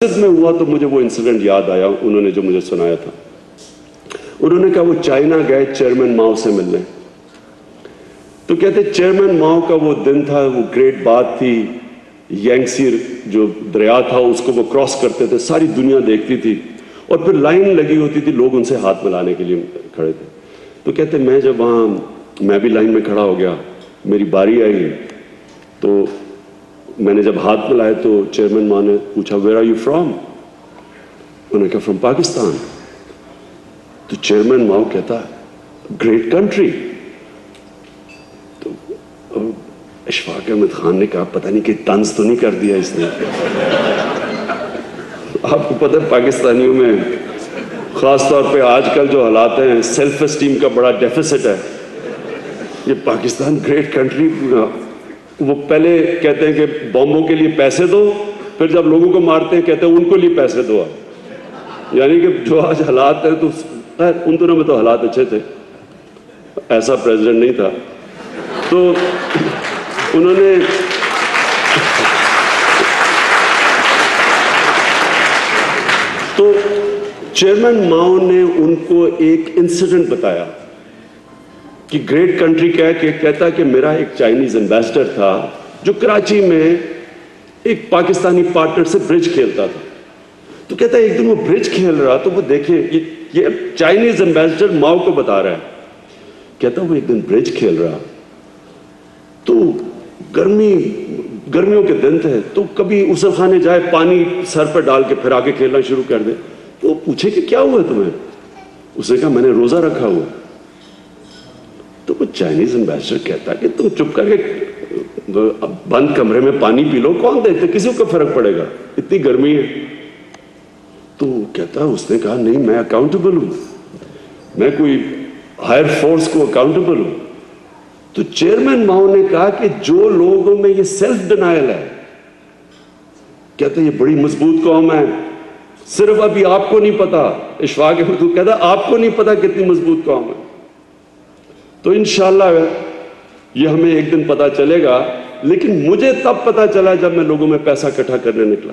میں ہوا تو مجھے وہ انسیڈنٹ یاد آیا، انہوں نے جو مجھے سنایا تھا۔ انہوں نے کہا وہ چائنا گئے چیئرمین ماؤ سے ملنے، تو کہتے چیئرمین ماؤ کا وہ دن تھا، وہ گریٹ بات تھی، یانگسی جو دریا تھا اس کو وہ کراس کرتے تھے، ساری دنیا دیکھتی تھی اور پھر لائن لگی ہوتی تھی، لوگ ان سے ہاتھ ملانے کے لیے کھڑے تھے۔ تو کہتے میں جب وہاں میں بھی لائن میں کھڑا ہو گیا، میری باری آئی تو میں نے جب ہاتھ ملائے تو چیئرمین ماؤ نے پوچھا ویئر آر یو فرام؟ انہوں نے کہا فرام پاکستان۔ تو چیئرمین ماؤ کہتا گریٹ کنٹری۔ تو اشفاق احمد خان نے کہا پتہ نہیں کہ طنز تو نہیں کر دیا اس نے۔ آپ کو پتہ ہے پاکستانیوں میں خاص طور پہ آج کل جو حالات ہیں، سیلف اسٹیم کا بڑا ڈیفیسٹ ہے۔ یہ پاکستان گریٹ کنٹری، وہ پہلے کہتے ہیں کہ بمبوں کے لیے پیسے دو، پھر جب لوگوں کو مارتے ہیں کہتے ہیں ان کو لیے پیسے دو۔ یعنی کہ جو آج حالات ہیں، تو ان دنوں میں تو حالات اچھے تھے، ایسا پریزیڈنٹ نہیں تھا۔ تو انہوں نے تو چیئرمین ماؤ نے ان کو ایک انسیڈنٹ بتایا کہ گریٹ کنٹری کہتا کہ میرا ایک چائنیز ایمبیسڈر تھا جو کراچی میں ایک پاکستانی پارٹنر سے برج کھیلتا تھا۔ تو کہتا ہے ایک دن وہ برج کھیل رہا تو وہ دیکھیں یہ چائنیز ایمبیسڈر ماؤ کو بتا رہا ہے، کہتا وہ ایک دن برج کھیل رہا تو گرمیوں کے دن تھے، تو کبھی غسل خانے جائے پانی سر پہ ڈال کے پھر آگے کھیلنا شروع کر دے۔ تو وہ پوچھے کہ کیا ہوا تمہیں؟ اس نے کہا میں نے روزہ رکھا ہوا۔ تو وہ چائنیز ایمبیسڈر کہتا کہ تم چپ کر کے بند کمرے میں پانی پی لو، کون دیکھتے، کسی کو فرق پڑے گا، اتنی گرمی ہے۔ تو کہتا اس نے کہا نہیں میں اکاؤنٹیبل ہوں، میں کوئی ہائر فورس کو اکاؤنٹیبل ہوں۔ تو چیئرمین ماؤ نے کہا کہ جو لوگوں میں یہ سیلف ڈینائل ہے، کہتے یہ بڑی مضبوط قوم ہے، صرف ابھی آپ کو نہیں پتا۔ اشفاق احمد کہتا آپ کو نہیں پتا کتنی مضبوط قوم ہے۔ تو انشاءاللہ یہ ہمیں ایک دن پتا چلے گا، لیکن مجھے تب پتا چلا جب میں لوگوں میں پیسہ اکٹھا کرنے نکلا۔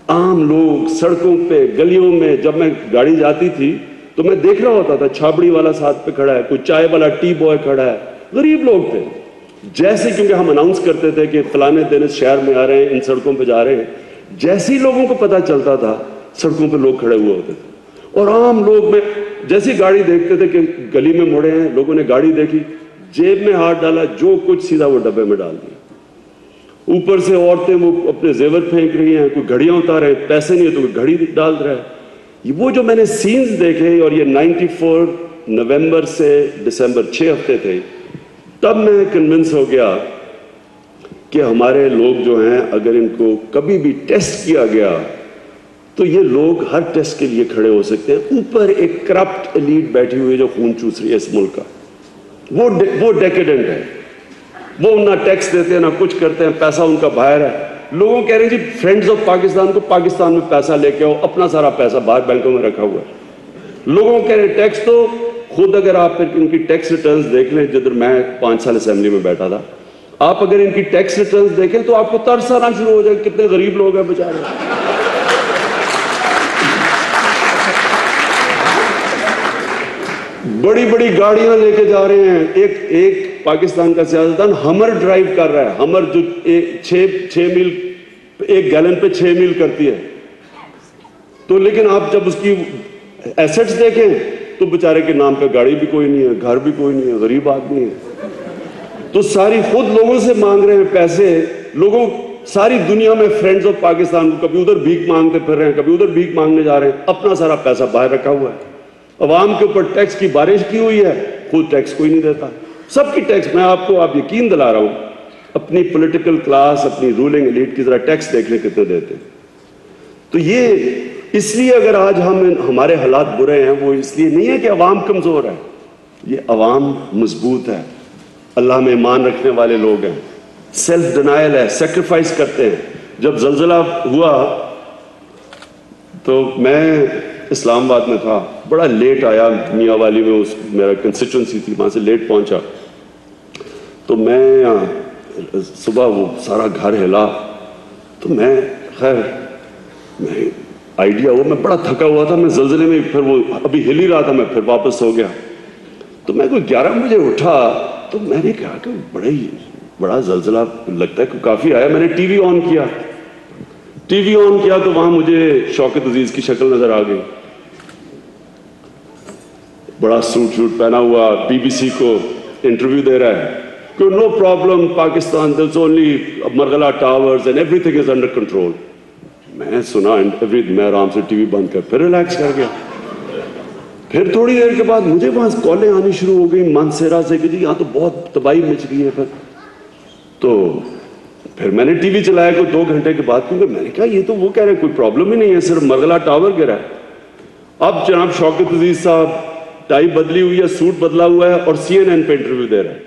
عام لوگ سڑکوں پہ گلیوں میں، جب میں گاڑی جاتی تھی تو میں دیکھ رہا ہوتا تھا چھابڑی والا ساتھ پہ کھڑا ہے، کوئی چائے والا ٹی بوائے کھڑا ہے، غریب لوگ تھے۔ جیسے کیونکہ ہم اناؤنس کرتے تھے کہ فلانے دن اس شہر میں آ رہے ہیں، ان سڑکوں پہ جا رہے ہیں، جیسے ہی لوگوں کو پتا چلتا تھا سڑکوں پہ لوگ کھڑے ہوئے ہوتے تھے۔ اور عام لوگ میں جیسی گاڑی دیکھتے تھے کہ گلی میں مڑے ہیں، لوگوں نے گاڑی دیکھی، جیب میں ہاتھ ڈالا، جو کچھ سیدھا وہ ڈبے میں ڈال دیا۔ اوپر سے عورتیں وہ اپنے زیور پھینک رہی ہیں، کوئی گھڑیاں اتارے، پیسے نہیں ہے تو کوئی گھڑی ڈال رہا ہے۔ وہ جو میں نے سینز دیکھے، اور یہ 94 نومبر سے دسمبر 6 ہفتے تھے، تب میں کنونس ہو گیا کہ ہمارے لوگ جو ہیں اگر ان کو کبھی بھی ٹیسٹ کیا گیا تو یہ لوگ ہر ٹیسٹ کے لیے کھڑے ہو سکتے ہیں۔ اوپر ایک کرپٹ ایلیٹ بیٹھی ہوئی ہے جو خون چوس رہی ہے اس ملک کا، وہ ڈیکیڈنٹ ہے، وہ نہ ٹیکس دیتے ہیں نہ کچھ کرتے ہیں، پیسہ ان کا باہر ہے۔ لوگوں کہہ رہے ہیں جی فرینڈز آف پاکستان کو پاکستان میں پیسہ لے کے آؤ، اپنا سارا پیسہ باہر بینکوں میں رکھا ہوا ہے۔ لوگوں کہہ رہے ہیں ٹیکس تو خود اگر آپ پھر ان کی ٹیکس ریٹرنز دیکھ لیں، جدھر میں 5 سال اسمبلی میں بیٹھا تھا، آپ اگر ان کی ٹیکس ریٹرنز دیکھیں تو آپ کو ترس آنا شروع ہو جائے، کتنے غریب لوگ ہیں بیچارے۔ بڑی بڑی گاڑیاں لے کے جا رہے ہیں، ایک پاکستان کا سیاستدان ہمر ڈرائیو کر رہا ہے، ہمر جو 6 میل 1 گیلن پہ 6 میل کرتی ہے، تو لیکن آپ جب اس کی ایسٹس دیکھیں تو بیچارے کے نام پہ گاڑی بھی کوئی نہیں ہے، گھر بھی کوئی نہیں ہے، غریب آدمی ہے۔ تو ساری خود لوگوں سے مانگ رہے ہیں پیسے، لوگوں ساری دنیا میں فرینڈز آف پاکستان کو کبھی ادھر بھیک مانگتے پھر رہے ہیں، کبھی ادھر بھیک مانگنے جا رہے ہیں، اپنا سارا پیسہ باہر رکھا ہوا ہے۔ عوام کے اوپر ٹیکس کی بارش کی ہوئی ہے، خود ٹیکس کوئی نہیں دیتا، سب کی ٹیکس۔ میں آپ یقین دلا رہا ہوں، اپنی پولیٹیکل کلاس، اپنی رولنگ ایلیٹ کی ذرا ٹیکس دیکھ لیں کتنے دیتے ہیں۔ تو یہ اس لیے اگر آج ہمارے حالات برے ہیں، وہ اس لیے نہیں ہے کہ عوام کمزور ہے، یہ عوام مضبوط ہے، اللہ میں ایمان رکھنے والے لوگ ہیں، سیلف ڈینائل ہے، سیکریفائس کرتے ہیں۔ جب زلزلہ ہوا تو میں اسلام آباد میں تھا، بڑا لیٹ آیا، میاں والی میں میرا کنسٹیچوئنسی تھی، وہاں سے لیٹ پہنچا، تو میں صبح وہ سارا گھر ہلا، تو میں خیر میں آئیڈیا ہوا, میں بڑا تھکا ہوا تھا, میں زلزلے میں پھر وہ ابھی ہل ہی رہا تھا, میں پھر واپس سو گیا. تو میں کوئی 11 بجے اٹھا تو میں نے کہا کہ بڑا زلزلہ لگتا ہے, کافی آیا. میں نے ٹی وی آن کیا تو وہاں مجھے شوکت عزیز کی شکل نظر آ گئی, بڑا سوٹ پہنا ہوا, بی بی سی کو انٹرویو دے رہا ہے کہ no problem Pakistan, there's only Margalla towers and everything is under control. میں سنا میں آرام سے ٹی وی بند کر پھر ریلیکس کر گیا. پھر تھوڑی دیر کے بعد مجھے وہاں کالیں آنی شروع ہو گئی مانسیرا سے کہ جی یہاں تو بہت تباہی مچ گئی ہے. تو پھر میں نے ٹی وی چلایا کوئی 2 گھنٹے کے بعد, کیونکہ میں نے کہا یہ تو وہ کہہ رہے ہیں کوئی پرابلم ہی نہیں ہے, صرف مرغلہ ٹاور گرا ہے. اب جناب شوکت عزیز صاحب ٹائی بدلی ہوئی ہے, سوٹ بدلا ہوا ہے اور سی این این پہ انٹرویو دے رہے ہیں,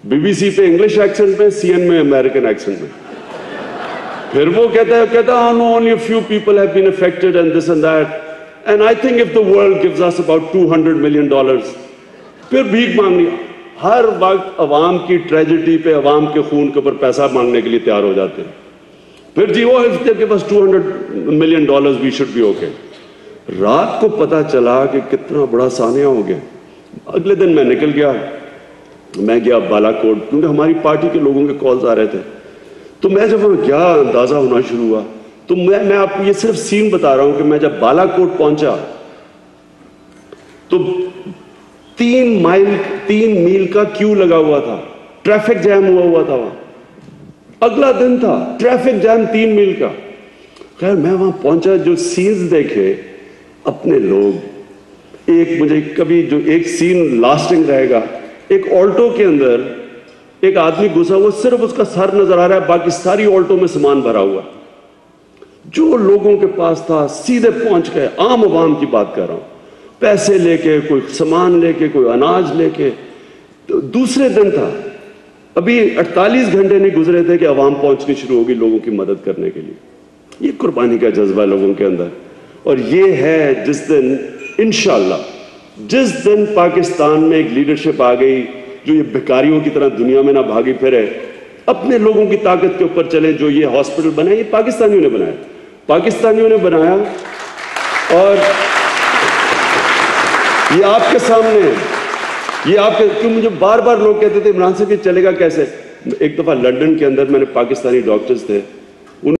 بی بی سی پہ انگلش ایکسنٹ میں, سی این میں امریکن ایکسنٹ میں. پھر وہ کہتا ہے no, only a few people have been affected and this and that, and I think if the world gives us about $200 million, پھر بھیک مانگنی. ہر وقت عوام کی ٹریجڈی پہ, عوام کے خون کے اوپر پیسہ مانگنے کے لیے تیار ہو جاتے ہیں. پھر جی وہ if they give us $200 million we should be okay. رات کو پتا چلا کہ کتنا بڑا سانحہ ہو گیا. اگلے دن میں نکل گیا, میں گیا بالا کوٹ, کیونکہ ہماری پارٹی کے لوگوں کے کالز آ رہے تھے. تو میں جب وہاں گیا اندازہ ہونا شروع ہوا, تو میں آپ کو یہ صرف سین بتا رہا ہوں کہ میں جب بالا کوٹ پہنچا تو 3 میل کا کیو لگا ہوا تھا, ٹریفک جیم ہوا تھا وہاں. اگلا دن تھا, ٹریفک جیم 3 میل کا. خیر میں وہاں پہنچا, جو سینز دیکھے اپنے لوگ, مجھے کبھی جو ایک سین لاسٹنگ رہے گا, ایک آلٹو کے اندر ایک آدمی گھسا ہوا, صرف اس کا سر نظر آ رہا ہے, باقی ساری آلٹو میں سامان بھرا ہوا. جو لوگوں کے پاس تھا سیدھے پہنچ گئے, عام عوام کی بات کر رہا ہوں, پیسے لے کے, کوئی سامان لے کے, کوئی اناج لے کے. دوسرے دن تھا, ابھی 48 گھنٹے نہیں گزرے تھے کہ عوام پہنچنی شروع ہوگی لوگوں کی مدد کرنے کے لیے. یہ قربانی کا جذبہ لوگوں کے اندر. اور یہ ہے جس دن انشاءاللہ, جس دن پاکستان میں ایک لیڈرشپ آ گئی جو یہ بھکاریوں کی طرح دنیا میں نہ بھاگی پھرے, اپنے لوگوں کی طاقت کے اوپر چلیں. جو یہ ہاسپٹل بنا یہ پاکستانیوں نے بنایا, پاکستانیوں نے بنایا, اور یہ آپ کے سامنے ہے. یہ آپ کے, کیوں مجھے بار بار لوگ کہتے تھے عمران صاحب یہ چلے گا کیسے. ایک دفعہ لنڈن کے اندر میں نے, پاکستانی ڈاکٹرز تھے,